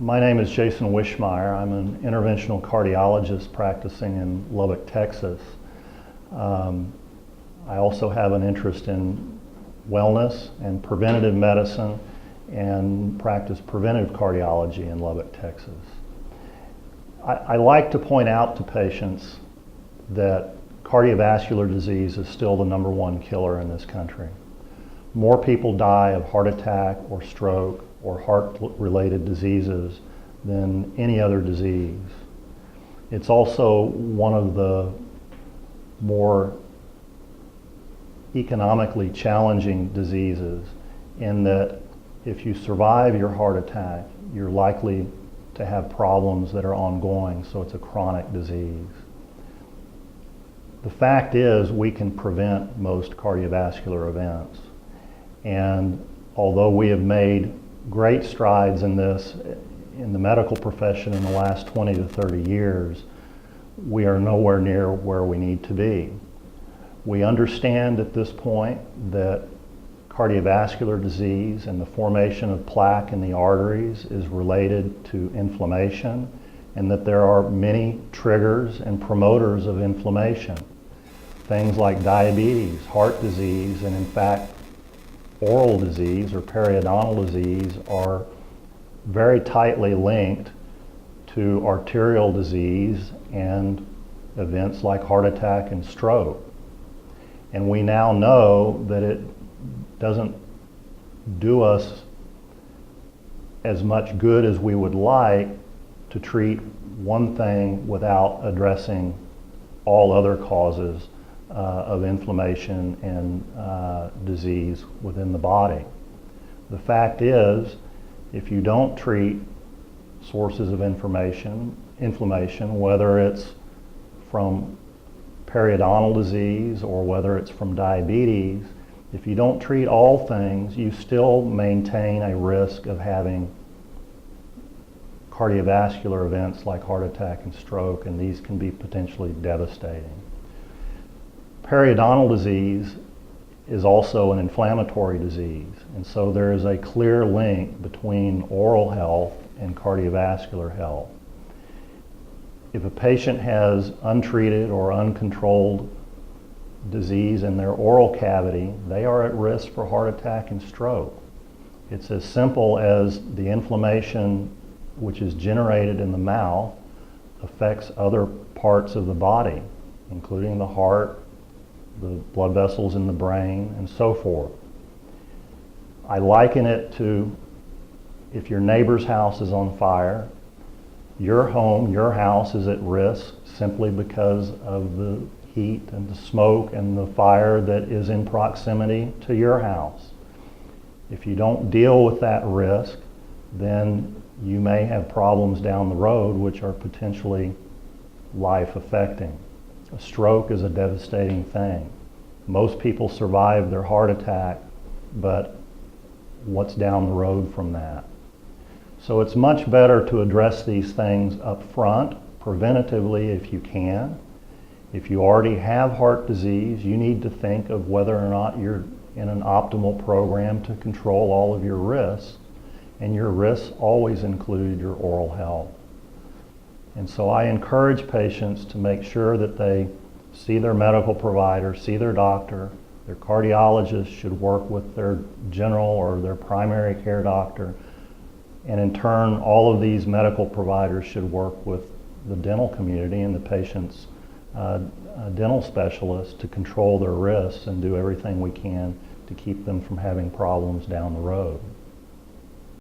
My name is Jason Wischmeyer. I'm an interventional cardiologist practicing in Lubbock, Texas. I also have an interest in wellness and preventative medicine and practice preventive cardiology in Lubbock, Texas. I like to point out to patients that cardiovascular disease is still the #1 killer in this country. More people die of heart attack or stroke or heart-related diseases than any other disease. It's also one of the more economically challenging diseases in that if you survive your heart attack, you're likely to have problems that are ongoing, so it's a chronic disease. The fact is we can prevent most cardiovascular events, and although we have made great strides in this in the medical profession in the last 20 to 30 years, we are nowhere near where we need to be. We understand at this point that cardiovascular disease and the formation of plaque in the arteries is related to inflammation, and that there are many triggers and promoters of inflammation. Things like diabetes, heart disease, and in fact oral disease or periodontal disease are very tightly linked to arterial disease and events like heart attack and stroke. And we now know that it doesn't do us as much good as we would like to treat one thing without addressing all other causes of inflammation and disease within the body. The fact is, if you don't treat sources of inflammation, whether it's from periodontal disease or whether it's from diabetes, if you don't treat all things, you still maintain a risk of having cardiovascular events like heart attack and stroke, and these can be potentially devastating. Periodontal disease is also an inflammatory disease, and so there is a clear link between oral health and cardiovascular health. If a patient has untreated or uncontrolled disease in their oral cavity, they are at risk for heart attack and stroke. It's as simple as the inflammation which is generated in the mouth affects other parts of the body, including the heart, the blood vessels in the brain, and so forth. I liken it to if your neighbor's house is on fire, your home, your house is at risk simply because of the heat and the smoke and the fire that is in proximity to your house. If you don't deal with that risk, then you may have problems down the road which are potentially life-affecting. A stroke is a devastating thing. Most people survive their heart attack, but what's down the road from that? So it's much better to address these things up front, preventatively if you can. If you already have heart disease, you need to think of whether or not you're in an optimal program to control all of your risks, and your risks always include your oral health. And so I encourage patients to make sure that they see their medical provider, see their doctor. Their cardiologist should work with their general or their primary care doctor. And in turn, all of these medical providers should work with the dental community and the patient's dental specialist to control their risks and do everything we can to keep them from having problems down the road.